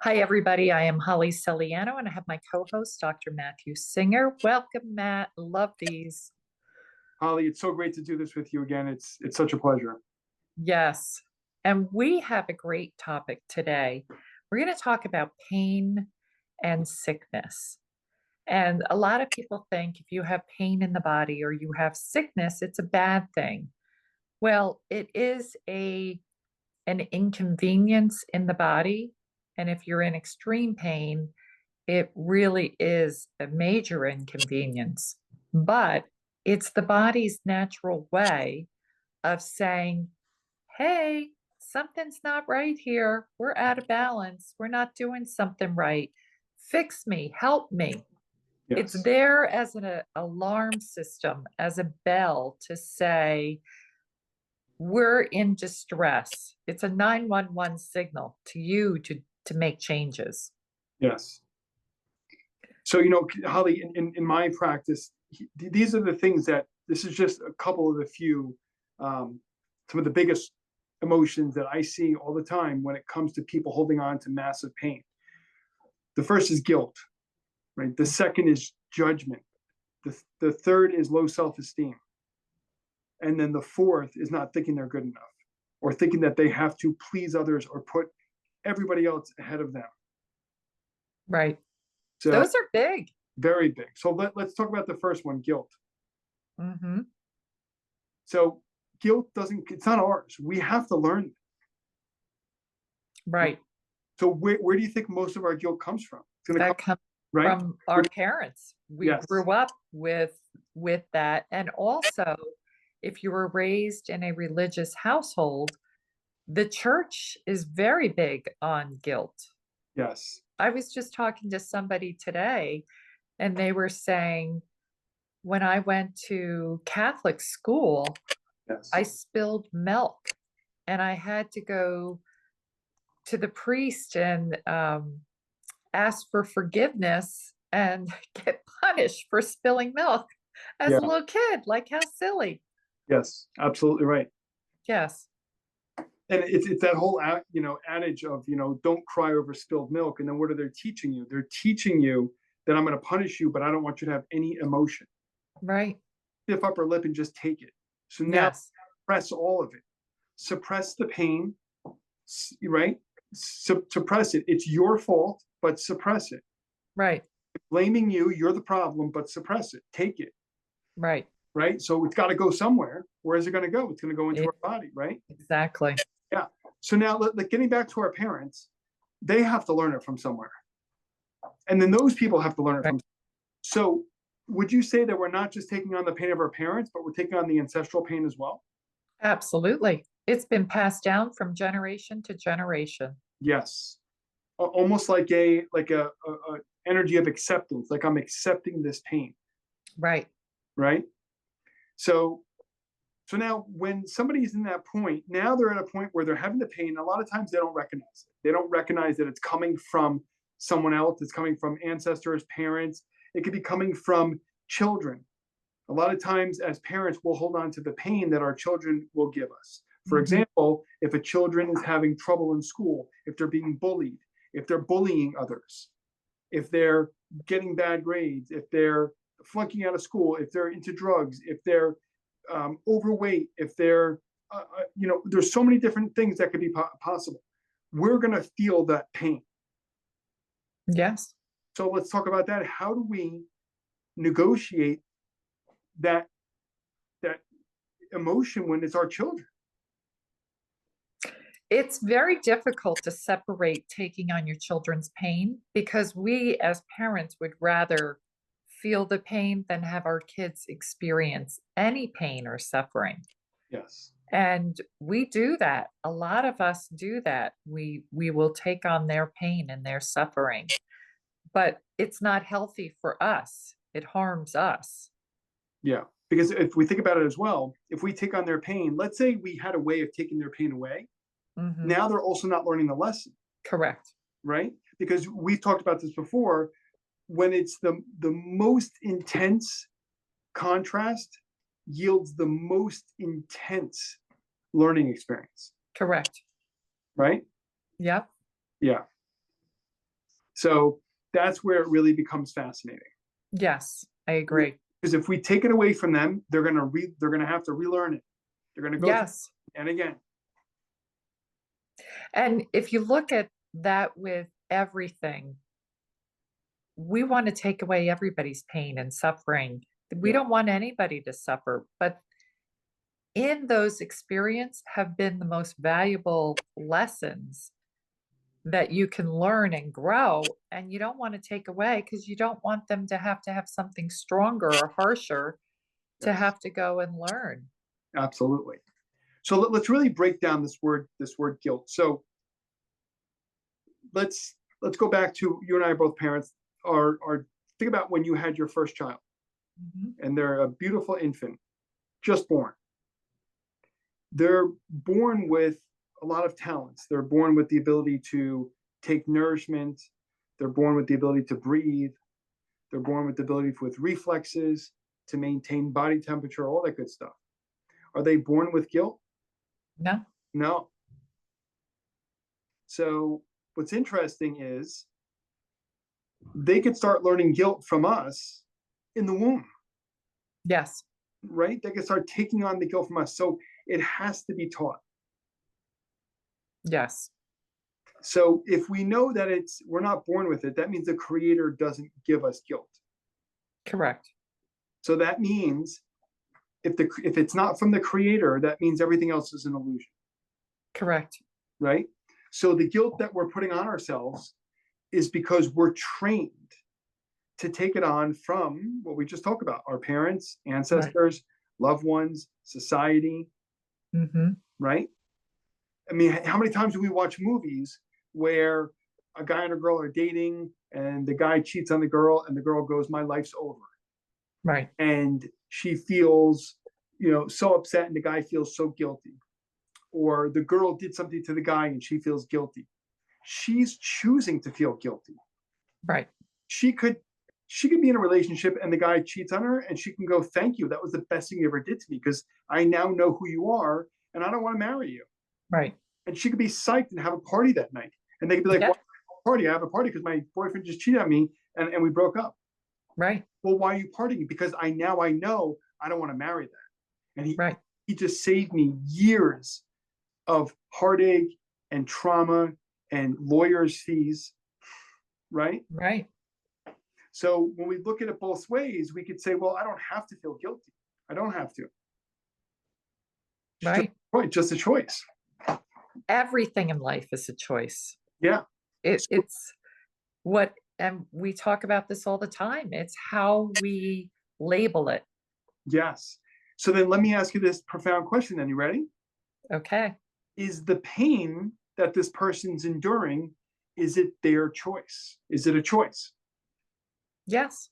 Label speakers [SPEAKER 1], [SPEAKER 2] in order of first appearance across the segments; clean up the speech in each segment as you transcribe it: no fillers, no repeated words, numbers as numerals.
[SPEAKER 1] Hi, everybody. I am Holly Celiano, and I have my co-host, Dr. Matthew Singer. Welcome, Matt. Love these.
[SPEAKER 2] Holly, it's so great to do this with you again. It's such a pleasure.
[SPEAKER 1] Yes. And we have a great topic today. We're going to talk about pain and sickness. And a lot of people think if you have pain in the body or you have sickness, it's a bad thing. Well, it is an inconvenience in the body. And if you're in extreme pain, it really is a major inconvenience, but it's the body's natural way of saying, hey, something's not right here. We're out of balance. We're not doing something right. Fix me, help me. It's
[SPEAKER 2] Yes.
[SPEAKER 1] there as an alarm system, as a bell to say, we're in distress. It's a 911 signal to you to make changes.
[SPEAKER 2] Yes. So, Holly, in my practice, these are the things that this is just a couple of the few, some of the biggest emotions that I see all the time when it comes to people holding on to massive pain. The first is guilt, right? The second is judgment. The third is low self-esteem. And then the fourth is not thinking they're good enough or thinking that they have to please others or put everybody else ahead of them.
[SPEAKER 1] Right.
[SPEAKER 2] So
[SPEAKER 1] Those are big.
[SPEAKER 2] very big. So let's talk about the first one, guilt.
[SPEAKER 1] Mm-hmm.
[SPEAKER 2] So guilt it's not ours. We have to learn it.
[SPEAKER 1] Right.
[SPEAKER 2] So where do you think most of our guilt comes from? It's going to
[SPEAKER 1] That
[SPEAKER 2] come,
[SPEAKER 1] comes
[SPEAKER 2] right?
[SPEAKER 1] from our parents. We
[SPEAKER 2] Yes.
[SPEAKER 1] grew up with that. And also, if you were raised in a religious household, the church is very big on guilt.
[SPEAKER 2] Yes.
[SPEAKER 1] I was just talking to somebody today, and they were saying, when I went to Catholic school,
[SPEAKER 2] Yes.
[SPEAKER 1] I spilled milk and I had to go to the priest and ask for forgiveness and get punished for spilling milk as a
[SPEAKER 2] Yeah.
[SPEAKER 1] little kid. Like, how silly.
[SPEAKER 2] Yes. Absolutely right.
[SPEAKER 1] Yes.
[SPEAKER 2] And it's that whole adage of don't cry over spilled milk. And then what are they teaching you? They're teaching you that I'm going to punish you, but I don't want you to have any emotion.
[SPEAKER 1] Right.
[SPEAKER 2] Stiff upper lip and just take it. So now
[SPEAKER 1] Yes.
[SPEAKER 2] suppress all of it. Suppress the pain, right? Suppress it. It's your fault, but suppress it.
[SPEAKER 1] Right.
[SPEAKER 2] Blaming you, you're the problem, but suppress it. Take it,
[SPEAKER 1] Right.
[SPEAKER 2] right? So it's got to go somewhere. Where is it going to go? It's going to go into our body, right?
[SPEAKER 1] Exactly.
[SPEAKER 2] Yeah. So now, getting back to our parents, they have to learn it from somewhere. And then those people have to learn it
[SPEAKER 1] Right.
[SPEAKER 2] from. So would you say that we're not just taking on the pain of our parents, but we're taking on the ancestral pain as well?
[SPEAKER 1] Absolutely. It's been passed down from generation to generation.
[SPEAKER 2] Yes. Almost like a energy of acceptance, like I'm accepting this pain,
[SPEAKER 1] Right.
[SPEAKER 2] right? So now when somebody's in that point, now they're at a point where they're having the pain. A lot of times they don't recognize it. They don't recognize that it's coming from someone else. It's coming from ancestors, parents. It could be coming from children. A lot of times as parents, we'll hold on to the pain that our children will give us. For
[SPEAKER 1] Mm-hmm.
[SPEAKER 2] example, if a children is having trouble in school, if they're being bullied, if they're bullying others, if they're getting bad grades, if they're flunking out of school, if they're into drugs, if they're overweight, if they're, there's so many different things that could be possible. We're going to feel that pain.
[SPEAKER 1] Yes.
[SPEAKER 2] So let's talk about that. How do we negotiate that emotion when it's our children?
[SPEAKER 1] It's very difficult to separate taking on your children's pain because we as parents would rather feel the pain than have our kids experience any pain or suffering.
[SPEAKER 2] Yes.
[SPEAKER 1] And we do that. A lot of us do that. We will take on their pain and their suffering, but it's not healthy for us. It harms us.
[SPEAKER 2] Yeah. Because if we think about it as well, if we take on their pain, let's say we had a way of taking their pain away.
[SPEAKER 1] Mm-hmm.
[SPEAKER 2] Now they're also not learning the lesson.
[SPEAKER 1] Correct.
[SPEAKER 2] Right? Because we've talked about this before. When it's the most intense contrast yields the most intense learning experience.
[SPEAKER 1] Correct.
[SPEAKER 2] Right?
[SPEAKER 1] Yep.
[SPEAKER 2] Yeah. So that's where it really becomes fascinating.
[SPEAKER 1] Yes, I agree.
[SPEAKER 2] Because if we take it away from them, they're gonna have to relearn it. They're gonna go through
[SPEAKER 1] Yes.
[SPEAKER 2] it and again.
[SPEAKER 1] And if you look at that with everything, we want to take away everybody's pain and suffering. We
[SPEAKER 2] Yeah,
[SPEAKER 1] don't want anybody to suffer, but in those experiences have been the most valuable lessons that you can learn and grow, and you don't want to take away because you don't want them to have something stronger or harsher to
[SPEAKER 2] yes,
[SPEAKER 1] have to go and learn.
[SPEAKER 2] absolutely. So let's really break down this word guilt. So let's go back to you and I are both parents. Are think about when you had your first child
[SPEAKER 1] Mhm.
[SPEAKER 2] and they're a beautiful infant, just born. They're born with a lot of talents. They're born with the ability to take nourishment. They're born with the ability to breathe. They're born with the ability with reflexes to maintain body temperature, all that good stuff. Are they born with guilt?
[SPEAKER 1] No?
[SPEAKER 2] No. So what's interesting is they could start learning guilt from us in the womb,
[SPEAKER 1] Yes.
[SPEAKER 2] right? They could start taking on the guilt from us. So it has to be taught.
[SPEAKER 1] Yes.
[SPEAKER 2] So if we know that we're not born with it, that means the creator doesn't give us guilt.
[SPEAKER 1] Correct.
[SPEAKER 2] So that means if it's not from the creator, that means everything else is an illusion,
[SPEAKER 1] Correct.
[SPEAKER 2] right? So the guilt that we're putting on ourselves is because we're trained to take it on from what we just talked about, our parents,
[SPEAKER 1] Right.
[SPEAKER 2] ancestors, loved ones, society,
[SPEAKER 1] Hmm.
[SPEAKER 2] right? I mean, how many times do we watch movies where a guy and a girl are dating and the guy cheats on the girl and the girl goes, "My life's over."
[SPEAKER 1] Right.
[SPEAKER 2] And she feels, so upset and the guy feels so guilty. Or the girl did something to the guy and she feels guilty. She's choosing to feel guilty.
[SPEAKER 1] Right.
[SPEAKER 2] She could she could be in a relationship and the guy cheats on her and she can go, "Thank you. That was the best thing you ever did to me because I now know who you are and I don't want to marry you."
[SPEAKER 1] Right.
[SPEAKER 2] And she could be psyched and have a party that night. And they could be like,
[SPEAKER 1] Yeah.
[SPEAKER 2] "Why party? I have a party because my boyfriend just cheated on me and we broke up."
[SPEAKER 1] Right.
[SPEAKER 2] "Well, why are you partying?" "Because I know I don't want to marry that." And
[SPEAKER 1] Right.
[SPEAKER 2] he just saved me years of heartache and trauma and lawyers' fees, right?
[SPEAKER 1] Right.
[SPEAKER 2] So when we look at it both ways, we could say, well, I don't have to feel guilty. I don't have to. It's
[SPEAKER 1] Right.
[SPEAKER 2] just a choice.
[SPEAKER 1] Everything in life is a choice.
[SPEAKER 2] Yeah.
[SPEAKER 1] It's what, and we talk about this all the time. It's how we label it.
[SPEAKER 2] Yes. So then let me ask you this profound question then. You ready?
[SPEAKER 1] Okay.
[SPEAKER 2] Is the pain that this person's enduring, is it their choice? Is it a choice?
[SPEAKER 1] Yes.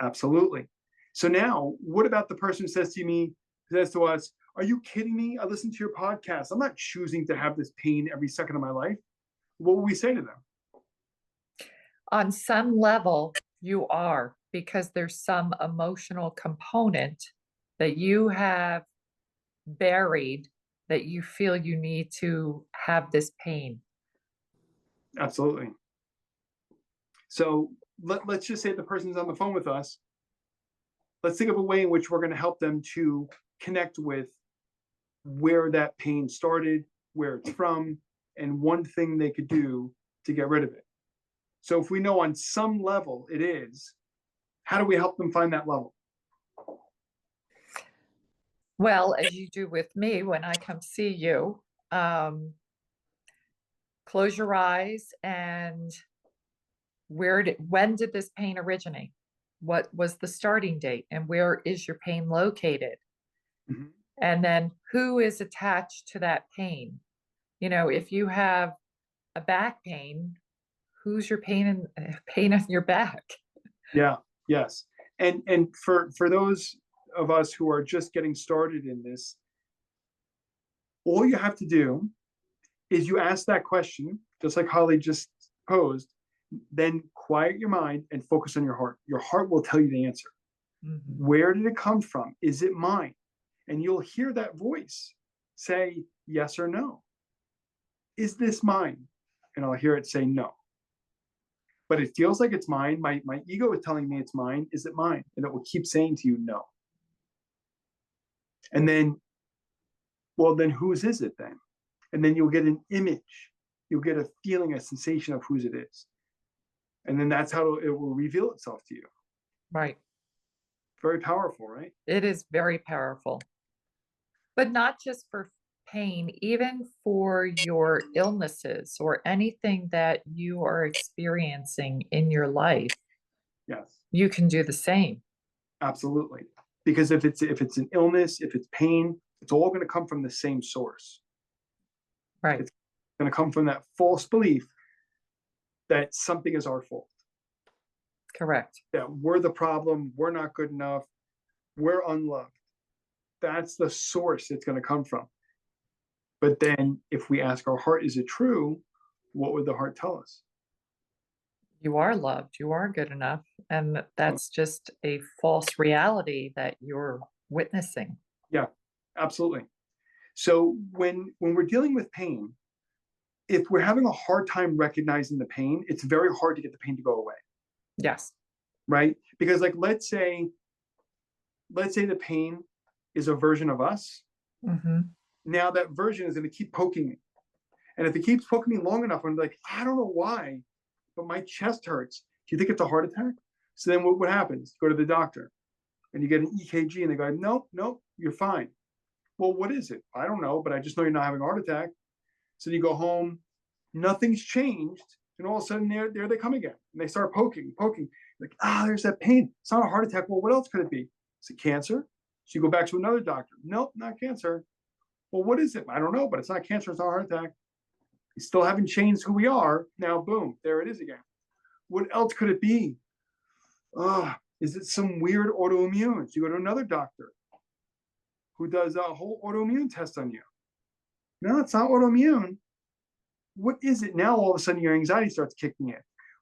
[SPEAKER 2] Absolutely. So now, what about the person who says to us, "Are you kidding me? I listen to your podcast. I'm not choosing to have this pain every second of my life." What will we say to them?
[SPEAKER 1] On some level, you are, because there's some emotional component that you have buried that you feel you need to have this pain.
[SPEAKER 2] Absolutely. So let's just say the person's on the phone with us. Let's think of a way in which we're going to help them to connect with where that pain started, where it's from, and one thing they could do to get rid of it. So if we know on some level it is, how do we help them find that level?
[SPEAKER 1] Well, as you do with me when I come see you, um, close your eyes and when did this pain originate? What was the starting date and where is your pain located?
[SPEAKER 2] Mhm.
[SPEAKER 1] And then who is attached to that pain? If you have a back pain, who's your pain in your back?
[SPEAKER 2] Yeah, yes. And for those of us who are just getting started in this, all you have to do is you ask that question, just like Holly just posed, then quiet your mind and focus on your heart. Your heart will tell you the answer.
[SPEAKER 1] Mhm.
[SPEAKER 2] Where did it come from? Is it mine? And you'll hear that voice say yes or no. Is this mine? And I'll hear it say no. but it feels like it's mine. My ego is telling me it's mine. Is it mine? And it will keep saying to you, no. And then, well, then whose is it then? And then you'll get an image. You'll get a feeling, a sensation of whose it is. And then that's how it will reveal itself to you.
[SPEAKER 1] Right.
[SPEAKER 2] Very powerful, right?
[SPEAKER 1] It is very powerful. But not just for pain, even for your illnesses or anything that you are experiencing in your life,
[SPEAKER 2] Yes,
[SPEAKER 1] you can do the same.
[SPEAKER 2] absolutely. Because if it's an illness, if it's pain, it's all going to come from the same source.
[SPEAKER 1] Right.
[SPEAKER 2] It's going to come from that false belief that something is our fault,
[SPEAKER 1] Correct.
[SPEAKER 2] that we're the problem, we're not good enough, we're unloved. That's the source it's going to come from. But then if we ask our heart, is it true? What would the heart tell us?
[SPEAKER 1] You are loved. You are good enough. And that's just a false reality that you're witnessing.
[SPEAKER 2] Yeah, absolutely. So when we're dealing with pain, if we're having a hard time recognizing the pain, it's very hard to get the pain to go away,
[SPEAKER 1] Yes.
[SPEAKER 2] right? Because like let's say the pain is a version of us.
[SPEAKER 1] Hmm.
[SPEAKER 2] Now that version is going to keep poking me. And if it keeps poking me long enough, I'm like, I don't know why, but my chest hurts. Do you think it's a heart attack? So then what happens? You go to the doctor and you get an EKG and they go, nope, you're fine. Well, what is it? I don't know, but I just know you're not having a heart attack. So you go home, nothing's changed. And all of a sudden there they come again. And they start poking. Like, there's that pain. It's not a heart attack. Well, what else could it be? Is it cancer? So you go back to another doctor. Nope, not cancer. Well, what is it? I don't know, but it's not cancer. It's not a heart attack. You still haven't changed who we are. Now, boom, there it is again. What else could it be? Is it some weird autoimmune? So you go to another doctor who does a whole autoimmune test on you. No, it's not autoimmune. What is it? Now all of a sudden your anxiety starts kicking in.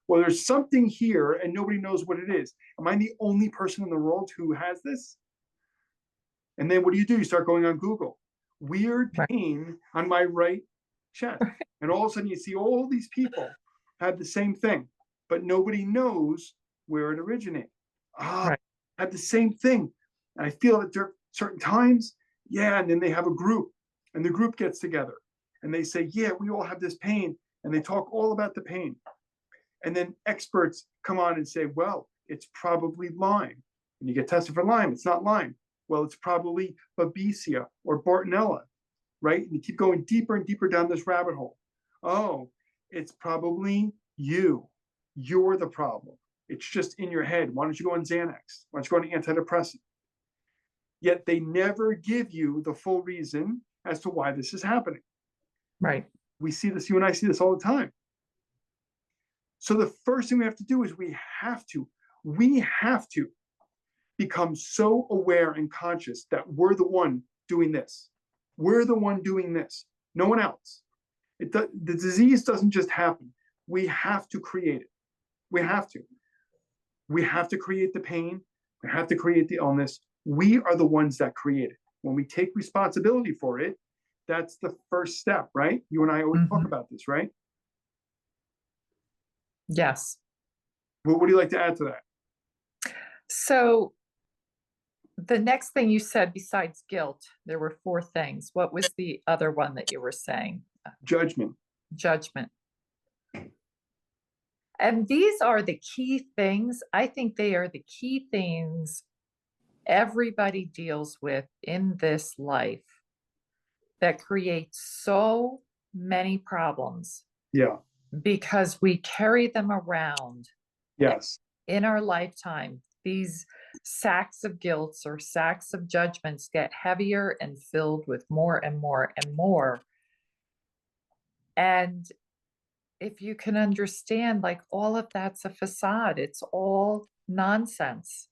[SPEAKER 2] Well, there's something here and nobody knows what it is. Am I the only person in the world who has this? And then what do? You start going on Google. Weird
[SPEAKER 1] Right.
[SPEAKER 2] pain on my right chest. And all of a sudden you see all these people have the same thing, but nobody knows where it originated.
[SPEAKER 1] Right.
[SPEAKER 2] Had the same thing. And I feel it at certain times. Yeah. And then they have a group and the group gets together and they say, yeah, we all have this pain. And they talk all about the pain. And then experts come on and say, well, it's probably Lyme. And you get tested for Lyme. It's not Lyme. Well, it's probably Babesia or Bartonella, right? And you keep going deeper and deeper down this rabbit hole. Oh, it's probably you. You're the problem. It's just in your head. Why don't you go on Xanax? Why don't you go on antidepressant? Yet they never give you the full reason as to why this is happening.
[SPEAKER 1] Right.
[SPEAKER 2] We see this, you and I see this all the time. So the first thing we have to do is we have to become so aware and conscious that we're the one doing this. We're the one doing this. No one else. The disease doesn't just happen. We have to create it. We have to. We have to create the pain. We have to create the illness. We are the ones that create it. When we take responsibility for it, that's the first step, right? You and I always talk about this, right?
[SPEAKER 1] Yes.
[SPEAKER 2] What would you like to add to that?
[SPEAKER 1] So the next thing you said besides guilt, there were four things. What was the other one that you were saying?
[SPEAKER 2] Judgment.
[SPEAKER 1] Judgment. And these are the key things. I think they are the key things everybody deals with in this life that creates so many problems
[SPEAKER 2] Yeah.
[SPEAKER 1] because we carry them around
[SPEAKER 2] Yes.
[SPEAKER 1] in our lifetime. These sacks of guilt or sacks of judgments get heavier and filled with more and more and more. And if you can understand, like, all of that's a facade, it's all nonsense.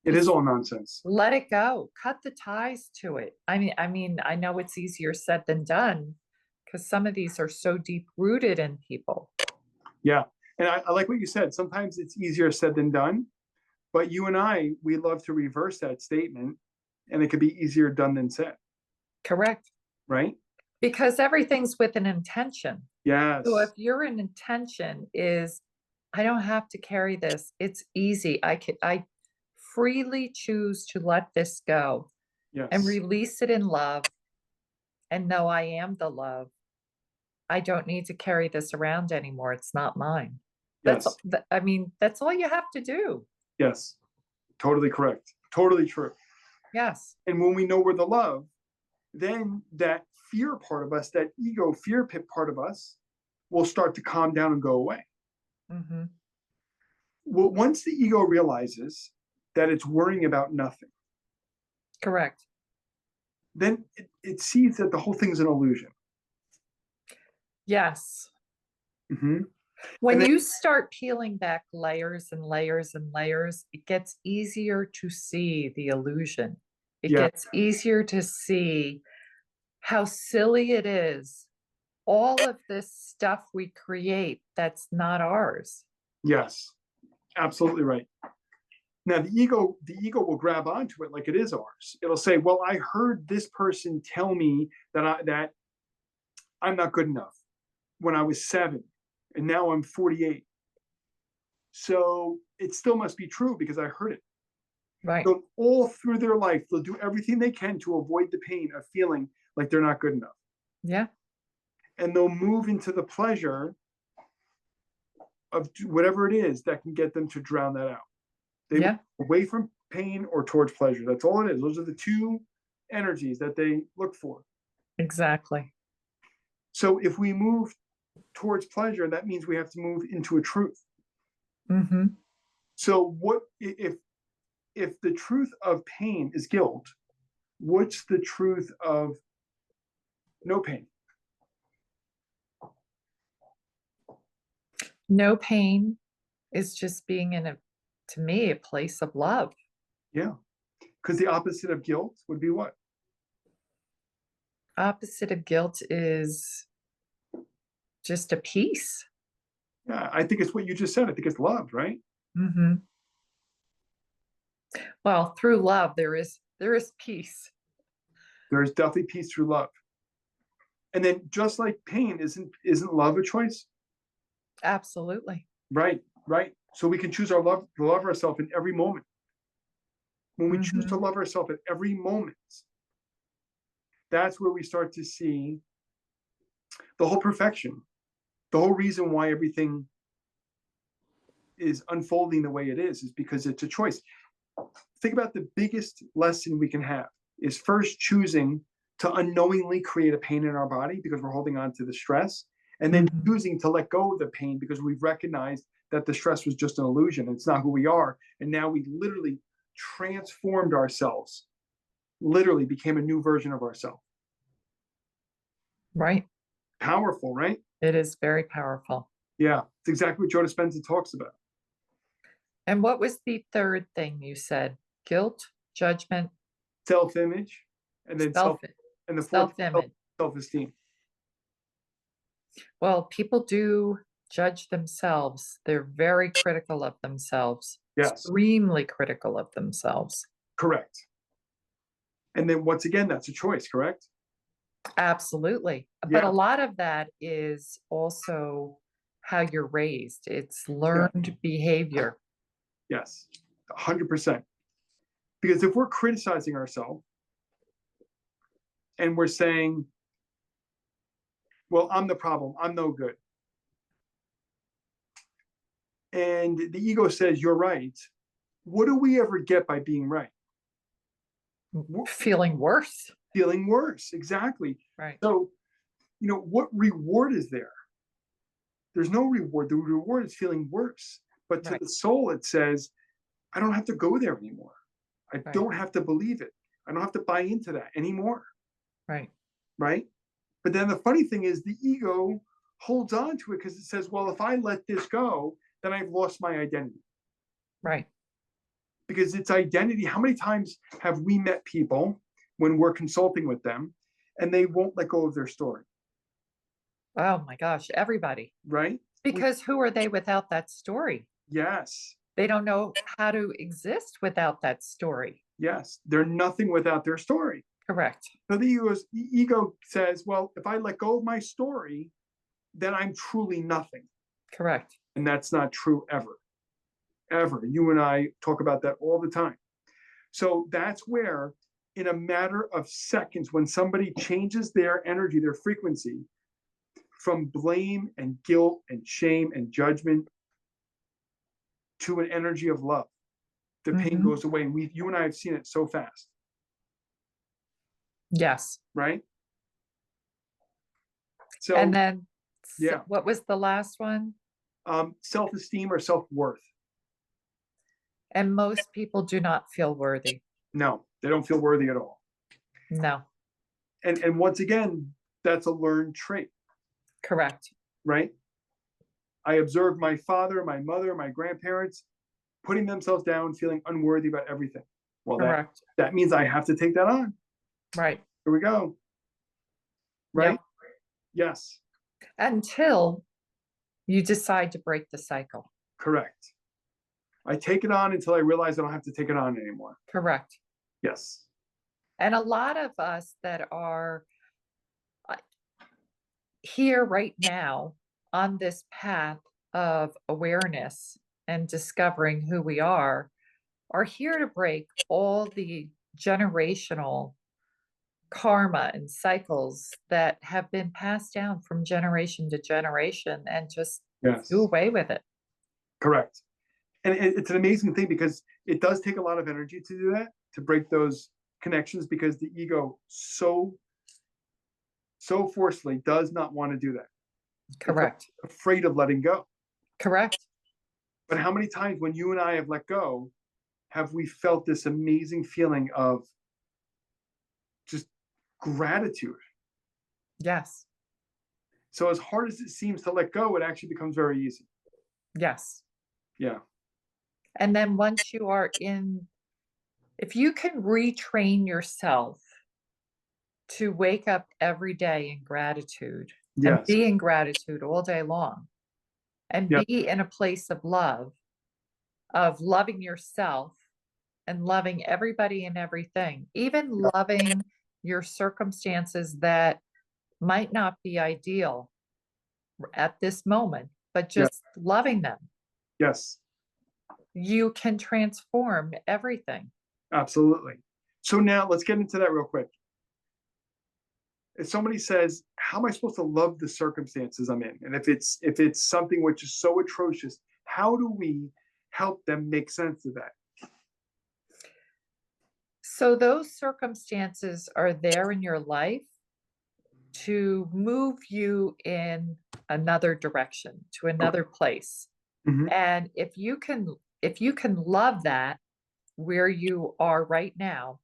[SPEAKER 2] It is all nonsense.
[SPEAKER 1] Let it go. Cut the ties to it. I know it's easier said than done because some of these are so deep rooted in people.
[SPEAKER 2] Yeah. And I like what you said. Sometimes it's easier said than done. But you and I, we love to reverse that statement, and it could be easier done than said.
[SPEAKER 1] Correct.
[SPEAKER 2] Right?
[SPEAKER 1] Because everything's with an intention.
[SPEAKER 2] Yes.
[SPEAKER 1] So if your intention is, I don't have to carry this. It's easy. I freely choose to let this go and
[SPEAKER 2] Yes.
[SPEAKER 1] release it in love and know I am the love. I don't need to carry this around anymore. It's not mine.
[SPEAKER 2] Yes.
[SPEAKER 1] I mean, that's all you have to do.
[SPEAKER 2] Yes. Totally correct. Totally true.
[SPEAKER 1] Yes.
[SPEAKER 2] And when we know we're the love, then that fear part of us, that ego fear pit part of us, will start to calm down and go away.
[SPEAKER 1] Hmm.
[SPEAKER 2] Well, once the ego realizes that it's worrying about nothing,
[SPEAKER 1] Correct.
[SPEAKER 2] then it sees that the whole thing's an illusion.
[SPEAKER 1] Yes.
[SPEAKER 2] Mm-hmm. And
[SPEAKER 1] When
[SPEAKER 2] then,
[SPEAKER 1] you start peeling back layers and layers and layers, it gets easier to see the illusion. It
[SPEAKER 2] yeah,
[SPEAKER 1] gets easier to see how silly it is. All of this stuff we create that's not ours.
[SPEAKER 2] yes, absolutely right. Now the ego will grab onto it like it is ours. It'll say, "Well, I heard this person tell me that I'm not good enough when I was 7, and now I'm 48. So it still must be true because I heard it."
[SPEAKER 1] Right.
[SPEAKER 2] So all through their life, they'll do everything they can to avoid the pain of feeling like they're not good enough.
[SPEAKER 1] Yeah.
[SPEAKER 2] And they'll move into the pleasure of whatever it is that can get them to drown that out. They move
[SPEAKER 1] Yeah.
[SPEAKER 2] away from pain or towards pleasure. That's all it is. Those are the two energies that they look for.
[SPEAKER 1] Exactly.
[SPEAKER 2] So if we move towards pleasure, that means we have to move into a truth.
[SPEAKER 1] Hmm.
[SPEAKER 2] So what if the truth of pain is guilt, what's the truth of no pain?
[SPEAKER 1] No pain is just being in to me, a place of love.
[SPEAKER 2] Yeah. Because the opposite of guilt would be what?
[SPEAKER 1] Opposite of guilt is just a peace.
[SPEAKER 2] Yeah, I think it's what you just said. I think it's love, right?
[SPEAKER 1] Hmm. Well, through love, there is peace.
[SPEAKER 2] There is definitely peace through love. And then just like pain, isn't love a choice?
[SPEAKER 1] Absolutely.
[SPEAKER 2] Right, right. So we can choose our love to love ourselves in every moment. When we choose to
[SPEAKER 1] Hmm.
[SPEAKER 2] love ourselves at every moment, that's where we start to see the whole perfection, the whole reason why everything is unfolding the way it is because it's a choice. Think about the biggest lesson we can have is first choosing to unknowingly create a pain in our body because we're holding on to the stress, and then
[SPEAKER 1] Hmm.
[SPEAKER 2] choosing to let go of the pain because we've recognized that the stress was just an illusion. It's not who we are. And now we literally transformed ourselves, literally became a new version of ourselves.
[SPEAKER 1] Right.
[SPEAKER 2] Powerful, right?
[SPEAKER 1] It is very powerful.
[SPEAKER 2] Yeah, it's exactly what Joe Dispenza talks about.
[SPEAKER 1] And what was the third thing you said? Guilt, judgment,
[SPEAKER 2] Self-image, and then
[SPEAKER 1] self
[SPEAKER 2] and the fourth
[SPEAKER 1] self-image.
[SPEAKER 2] self-esteem.
[SPEAKER 1] Well, people do judge themselves. They're very critical of themselves,
[SPEAKER 2] Yes,
[SPEAKER 1] extremely critical of themselves.
[SPEAKER 2] correct. And then once again, that's a choice, correct?
[SPEAKER 1] Absolutely. But a
[SPEAKER 2] Yeah,
[SPEAKER 1] lot of that is also how you're raised. It's
[SPEAKER 2] yeah,
[SPEAKER 1] learned behavior.
[SPEAKER 2] yes, 100%. Because if we're criticizing ourselves and we're saying, well, I'm the problem, I'm no good, and the ego says, you're right, what do we ever get by being right? We're
[SPEAKER 1] Feeling worse.
[SPEAKER 2] feeling worse, exactly.
[SPEAKER 1] Right.
[SPEAKER 2] So, what reward is there? There's no reward. The reward is feeling worse. But to
[SPEAKER 1] Right.
[SPEAKER 2] the soul, it says, I don't have to go there anymore. I
[SPEAKER 1] Right.
[SPEAKER 2] don't have to believe it. I don't have to buy into that anymore.
[SPEAKER 1] Right.
[SPEAKER 2] Right. But then the funny thing is the ego holds on to it because it says, well, if I let this go, then I've lost my identity.
[SPEAKER 1] Right.
[SPEAKER 2] Because it's identity. How many times have we met people when we're consulting with them and they won't let go of their story?
[SPEAKER 1] Oh my gosh, everybody.
[SPEAKER 2] Right.
[SPEAKER 1] Because who are they without that story?
[SPEAKER 2] Yes.
[SPEAKER 1] They don't know how to exist without that story.
[SPEAKER 2] Yes. They're nothing without their story.
[SPEAKER 1] Correct.
[SPEAKER 2] So the ego says, well, if I let go of my story, then I'm truly nothing.
[SPEAKER 1] Correct.
[SPEAKER 2] And that's not true ever. Ever. You and I talk about that all the time. So that's where, in a matter of seconds, when somebody changes their energy, their frequency from blame and guilt and shame and judgment to an energy of love, the pain
[SPEAKER 1] Mhm.
[SPEAKER 2] goes away. And you and I have seen it so fast,
[SPEAKER 1] Yes.
[SPEAKER 2] right?
[SPEAKER 1] And
[SPEAKER 2] So,
[SPEAKER 1] then
[SPEAKER 2] yeah,
[SPEAKER 1] what was the last one?
[SPEAKER 2] self-esteem or self-worth.
[SPEAKER 1] And most people do not feel worthy.
[SPEAKER 2] No, they don't feel worthy at all.
[SPEAKER 1] No,
[SPEAKER 2] And once again, that's a learned trait,
[SPEAKER 1] correct.
[SPEAKER 2] right? I observed my father, my mother, my grandparents putting themselves down, feeling unworthy about everything. Well,
[SPEAKER 1] Correct.
[SPEAKER 2] that means I have to take that on.
[SPEAKER 1] Right.
[SPEAKER 2] Here we go. Right?
[SPEAKER 1] Yep.
[SPEAKER 2] Yes,
[SPEAKER 1] Until you decide to break the cycle.
[SPEAKER 2] correct. I take it on until I realize I don't have to take it on anymore.
[SPEAKER 1] Correct.
[SPEAKER 2] Yes.
[SPEAKER 1] And a lot of us that are uh, here right now on this path of awareness and discovering who we are here to break all the generational karma and cycles that have been passed down from generation to generation and just do
[SPEAKER 2] Yes.
[SPEAKER 1] away with it.
[SPEAKER 2] Correct. And it's an amazing thing because it does take a lot of energy to do that, to break those connections, because the ego so forcefully does not want to do that. It's
[SPEAKER 1] Correct.
[SPEAKER 2] afraid of letting go.
[SPEAKER 1] Correct.
[SPEAKER 2] But how many times when you and I have let go, have we felt this amazing feeling of just gratitude?
[SPEAKER 1] Yes.
[SPEAKER 2] So as hard as it seems to let go, it actually becomes very easy.
[SPEAKER 1] Yes.
[SPEAKER 2] Yeah.
[SPEAKER 1] And then once you are in, if you can retrain yourself to wake up every day in gratitude and
[SPEAKER 2] Yes.
[SPEAKER 1] be in gratitude all day long and
[SPEAKER 2] Yeah.
[SPEAKER 1] be in a place of loving yourself and loving everybody and everything, even
[SPEAKER 2] Yeah.
[SPEAKER 1] loving your circumstances that might not be ideal at this moment, but
[SPEAKER 2] Yeah.
[SPEAKER 1] just loving them.
[SPEAKER 2] Yes.
[SPEAKER 1] You can transform everything.
[SPEAKER 2] Absolutely. So now let's get into that real quick. If somebody says, how am I supposed to love the circumstances I'm in? And if it's something which is so atrocious, how do we help them make sense of that?
[SPEAKER 1] So, those circumstances are there in your life to move you in another direction, to
[SPEAKER 2] Okay.
[SPEAKER 1] another place.
[SPEAKER 2] Mhm.
[SPEAKER 1] And if you can love that where you are right now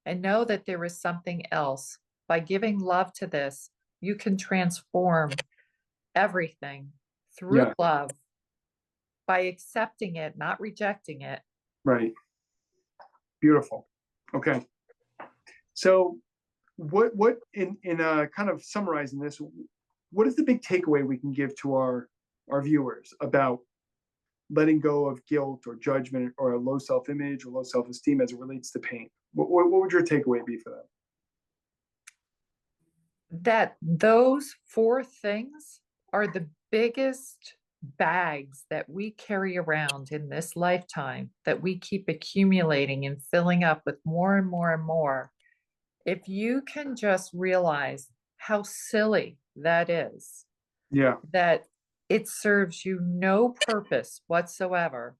[SPEAKER 1] and know that there is something else, by giving love to this, you can transform everything through
[SPEAKER 2] Yeah.
[SPEAKER 1] love by accepting it, not rejecting it.
[SPEAKER 2] Right. Beautiful. Okay. So what in kind of summarizing this, what is the big takeaway we can give to our viewers about letting go of guilt or judgment or a low self-image or low self-esteem as it relates to pain? What would your takeaway be for them?
[SPEAKER 1] That those four things are the biggest bags that we carry around in this lifetime that we keep accumulating and filling up with more and more and more. If you can just realize how silly that is,
[SPEAKER 2] Yeah.
[SPEAKER 1] that it serves you no purpose whatsoever,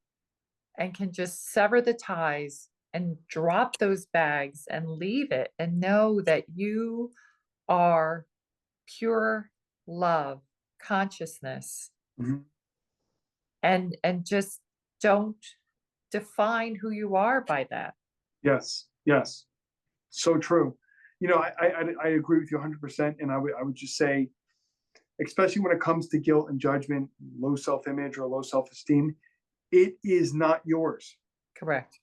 [SPEAKER 1] and can just sever the ties and drop those bags and leave it and know that you are pure love consciousness,
[SPEAKER 2] Mhm.
[SPEAKER 1] and just don't define who you are by that.
[SPEAKER 2] Yes. Yes. So true. I agree with you 100%. And I would just say, especially when it comes to guilt and judgment, low self-image or low self-esteem, it is not yours.
[SPEAKER 1] Correct.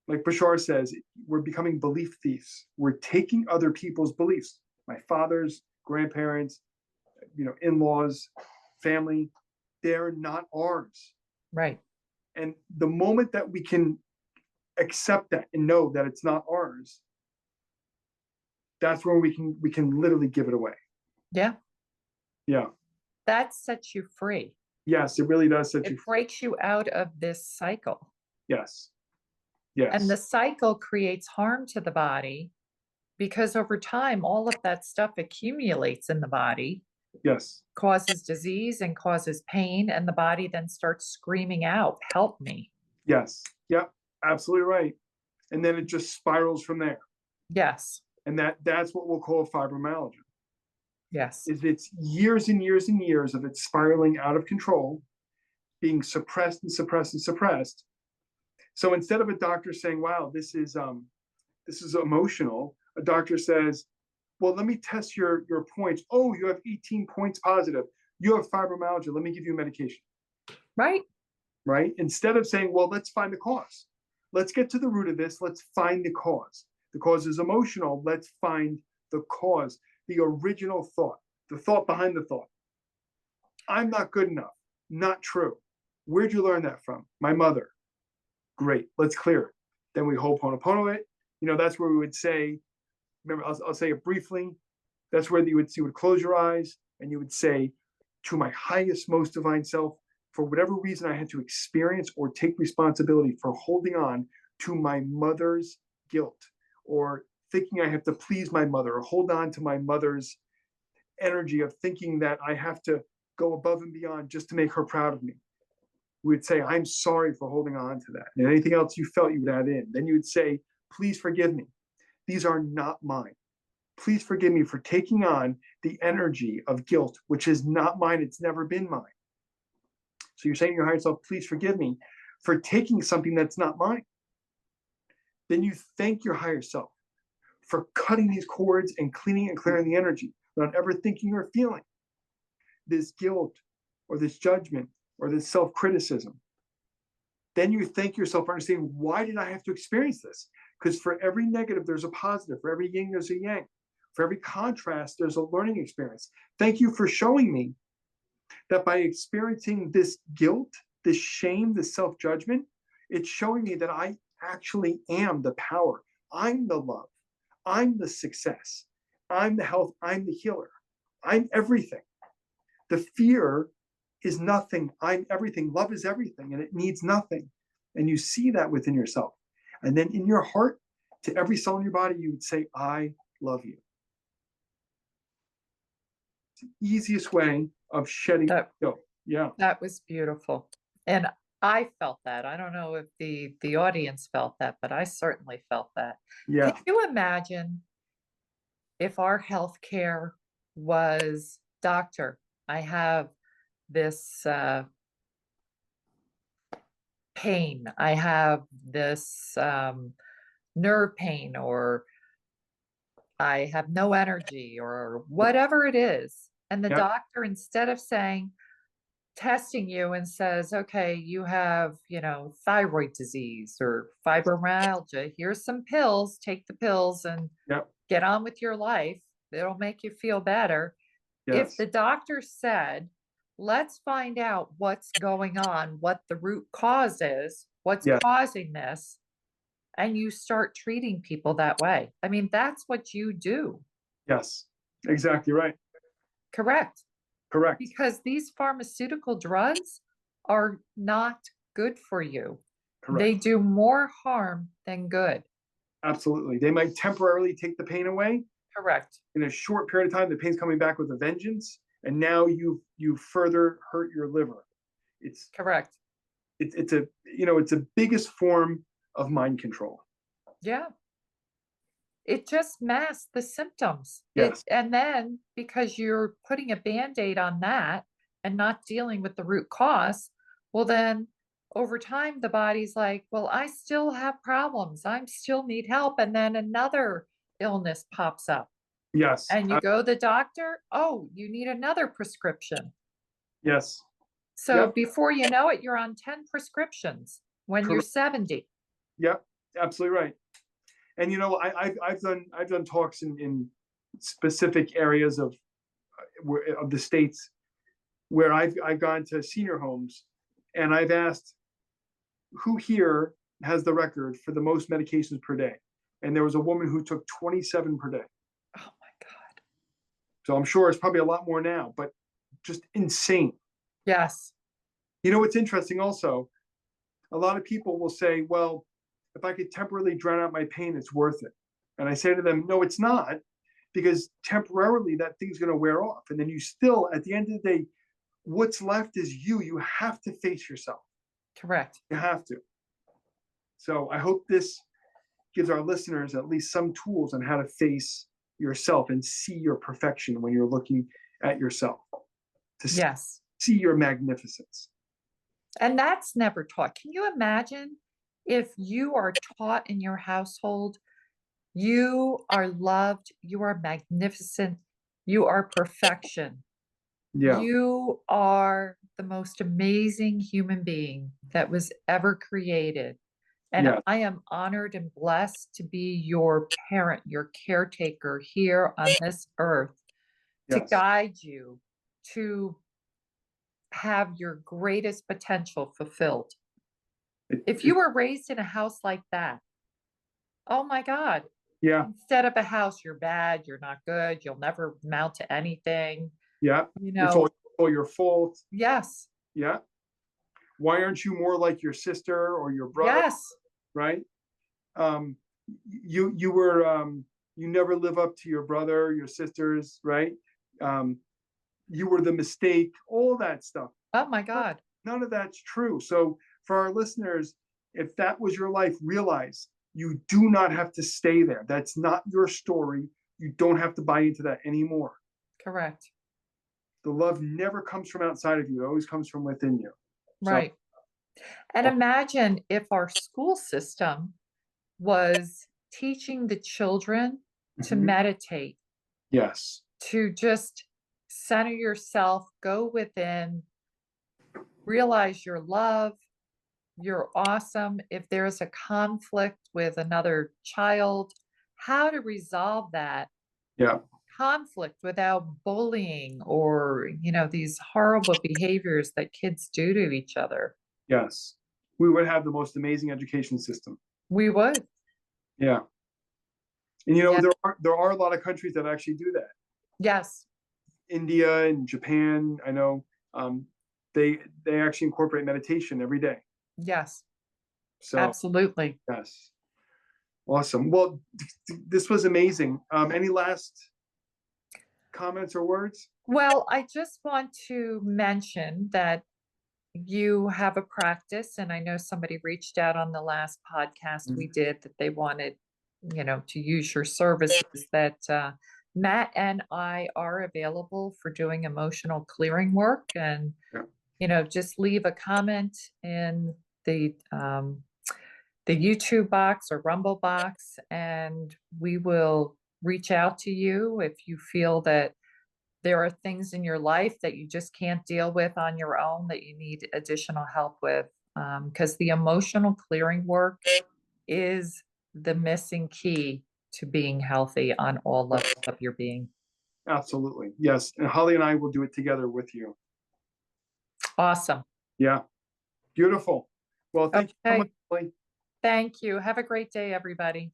[SPEAKER 2] Like Bashar says, we're becoming belief thieves. We're taking other people's beliefs. My father's, grandparents, in-laws, family, they're not ours.
[SPEAKER 1] Right.
[SPEAKER 2] And the moment that we can accept that and know that it's not ours, that's where we can literally give it away.
[SPEAKER 1] Yeah,
[SPEAKER 2] Yeah.
[SPEAKER 1] that sets you free.
[SPEAKER 2] Yes, it really does set you
[SPEAKER 1] It
[SPEAKER 2] free.
[SPEAKER 1] breaks you out of this cycle.
[SPEAKER 2] Yes,
[SPEAKER 1] And
[SPEAKER 2] yes,
[SPEAKER 1] the cycle creates harm to the body because over time, all of that stuff accumulates in the body,
[SPEAKER 2] yes,
[SPEAKER 1] causes disease and causes pain, and the body then starts screaming out, "Help me."
[SPEAKER 2] yes. Yep, absolutely right. And then it just spirals from there.
[SPEAKER 1] Yes,
[SPEAKER 2] And that's what we'll call fibromyalgia.
[SPEAKER 1] yes,
[SPEAKER 2] Is it's years and years and years of it spiraling out of control, being suppressed and suppressed and suppressed. So instead of a doctor saying, "Wow, this is emotional," a doctor says, "Well, let me test your points. Oh, you have 18 points positive. You have fibromyalgia. Let me give you a medication."
[SPEAKER 1] right?
[SPEAKER 2] Right? Instead of saying, "Well, let's find the cause. Let's get to the root of this. Let's find the cause. The cause is emotional. Let's find the cause, the original thought, the thought behind the thought. I'm not good enough. Not true. Where'd you learn that from? My mother. Great. Let's clear it." Then we ho'oponopono it. That's where we would say, remember, I'll say it briefly. That's where you would close your eyes and you would say, "To my highest, most divine self, for whatever reason I had to experience or take responsibility for holding on to my mother's guilt, or thinking I have to please my mother, or hold on to my mother's energy of thinking that I have to go above and beyond just to make her proud of me." We would say, "I'm sorry for holding on to that." And anything else you felt, you would add in. Then you would say, "Please forgive me. These are not mine. Please forgive me for taking on the energy of guilt, which is not mine. It's never been mine." So you're saying to your higher self, "Please forgive me for taking something that's not mine." Then you thank your higher self for cutting these cords and cleaning and clearing the energy, not ever thinking or feeling this guilt or this judgment or this self criticism. Then you thank yourself for understanding, why did I have to experience this? Because for every negative, there's a positive. For every yin, there's a yang. For every contrast, there's a learning experience. Thank you for showing me that by experiencing this guilt, this shame, this self judgment, it's showing me that I actually am the power. I'm the love. I'm the success. I'm the health. I'm the healer. I'm everything. The fear is nothing. I'm everything. Love is everything, and it needs nothing. And you see that within yourself. And then in your heart, to every cell in your body, you would say, "I love you." It's the easiest way of shedding
[SPEAKER 1] That
[SPEAKER 2] guilt. Yeah.
[SPEAKER 1] that was beautiful. And I felt that. I don't know if the audience felt that, but I certainly felt that. Can
[SPEAKER 2] Yeah.
[SPEAKER 1] you imagine if our healthcare was, "Doctor, I have this pain. I have this nerve pain, or I have no energy," or whatever it is. And the
[SPEAKER 2] Yeah.
[SPEAKER 1] doctor, instead of saying, testing you and says, "Okay, you have, thyroid disease or fibromyalgia. Here's some pills. Take the pills and
[SPEAKER 2] Yeah.
[SPEAKER 1] get on with your life. It'll make you feel better." If
[SPEAKER 2] Yes.
[SPEAKER 1] the doctor said, "Let's find out what's going on, what the root cause is, what's
[SPEAKER 2] Yes.
[SPEAKER 1] causing this," and you start treating people that way. I mean, that's what you do,
[SPEAKER 2] Yes. Exactly right.
[SPEAKER 1] correct?
[SPEAKER 2] Correct.
[SPEAKER 1] Because these pharmaceutical drugs are not good for you. They
[SPEAKER 2] Correct.
[SPEAKER 1] do more harm than good.
[SPEAKER 2] Absolutely. They might temporarily take the pain away.
[SPEAKER 1] Correct.
[SPEAKER 2] In a short period of time, the pain's coming back with a vengeance, and now you further hurt your liver. It's
[SPEAKER 1] Correct.
[SPEAKER 2] it's a it's a biggest form of mind control.
[SPEAKER 1] Yeah. It just masks the symptoms.
[SPEAKER 2] Yes.
[SPEAKER 1] And then because you're putting a Band-Aid on that and not dealing with the root cause, well then over time the body's like, "Well, I still have problems. I still need help." And then another illness pops up.
[SPEAKER 2] Yes.
[SPEAKER 1] And you go to the doctor, "Oh, you need another prescription."
[SPEAKER 2] Yes.
[SPEAKER 1] So
[SPEAKER 2] Yep.
[SPEAKER 1] before you know it, you're on 10 prescriptions when you're
[SPEAKER 2] Correct.
[SPEAKER 1] 70.
[SPEAKER 2] Yep. Absolutely right. And I've done talks in specific areas of the states where I've gone to senior homes, and I've asked, who here has the record for the most medications per day? And there was a woman who took 27 per day.
[SPEAKER 1] Oh my God.
[SPEAKER 2] So I'm sure it's probably a lot more now, but just insane.
[SPEAKER 1] Yes.
[SPEAKER 2] You know what's interesting also? A lot of people will say, well, if I could temporarily drown out my pain, it's worth it. And I say to them, no, it's not, because temporarily that thing's going to wear off. And then you still, at the end of the day, what's left is you. You have to face yourself.
[SPEAKER 1] Correct.
[SPEAKER 2] You have to. So I hope this gives our listeners at least some tools on how to face yourself and see your perfection when you're looking at yourself, to
[SPEAKER 1] Yes.
[SPEAKER 2] see your magnificence.
[SPEAKER 1] And that's never taught. Can you imagine if you are taught in your household, you are loved, you are magnificent, you are perfection,
[SPEAKER 2] Yeah.
[SPEAKER 1] you are the most amazing human being that was ever created. And
[SPEAKER 2] Yeah.
[SPEAKER 1] I am honored and blessed to be your parent, your caretaker here on this earth to
[SPEAKER 2] Yes.
[SPEAKER 1] guide you to have your greatest potential fulfilled. If you were raised in a house like that, oh my God,
[SPEAKER 2] yeah.
[SPEAKER 1] instead of a house, you're bad, you're not good, you'll never amount to anything,
[SPEAKER 2] Yeah.
[SPEAKER 1] you
[SPEAKER 2] It's
[SPEAKER 1] know,
[SPEAKER 2] all your fault.
[SPEAKER 1] yes,
[SPEAKER 2] Yeah. Why aren't you more like your sister or your brother?
[SPEAKER 1] yes,
[SPEAKER 2] Right. Um, you were you never live up to your brother, your sisters, right? Um, you were the mistake, all that stuff.
[SPEAKER 1] oh my God,
[SPEAKER 2] None of that's true. So for our listeners, if that was your life, realize you do not have to stay there. That's not your story. You don't have to buy into that anymore.
[SPEAKER 1] correct,
[SPEAKER 2] The love never comes from outside of you. It always comes from within you. So
[SPEAKER 1] right. And imagine if our school system was teaching the children to
[SPEAKER 2] mhm,
[SPEAKER 1] meditate,
[SPEAKER 2] yes.
[SPEAKER 1] to just center yourself, go within, realize your love, you're awesome. If there's a conflict with another child, how to resolve that
[SPEAKER 2] Yeah.
[SPEAKER 1] conflict without bullying or, these horrible behaviors that kids do to each other.
[SPEAKER 2] Yes. We would have the most amazing education system.
[SPEAKER 1] We would.
[SPEAKER 2] Yeah. And
[SPEAKER 1] Yeah.
[SPEAKER 2] there are a lot of countries that actually do that.
[SPEAKER 1] Yes.
[SPEAKER 2] India and Japan, I know, um, they actually incorporate meditation every day.
[SPEAKER 1] Yes.
[SPEAKER 2] So
[SPEAKER 1] Absolutely.
[SPEAKER 2] yes, awesome. Well, this was amazing. Any last comments or words?
[SPEAKER 1] Well, I just want to mention that you have a practice, and I know somebody reached out on the last podcast we
[SPEAKER 2] Mhm.
[SPEAKER 1] did that they wanted, to use your services, that Matt and I are available for doing emotional clearing work. And,
[SPEAKER 2] Yeah,
[SPEAKER 1] just leave a comment in the YouTube box or Rumble box, and we will reach out to you if you feel that there are things in your life that you just can't deal with on your own that you need additional help with. Because the emotional clearing work is the missing key to being healthy on all levels of your being.
[SPEAKER 2] absolutely. Yes. And Holly and I will do it together with you.
[SPEAKER 1] Awesome.
[SPEAKER 2] Yeah. Beautiful. Well, thank you so much,
[SPEAKER 1] Okay.
[SPEAKER 2] Holly.
[SPEAKER 1] Thank you. Have a great day, everybody.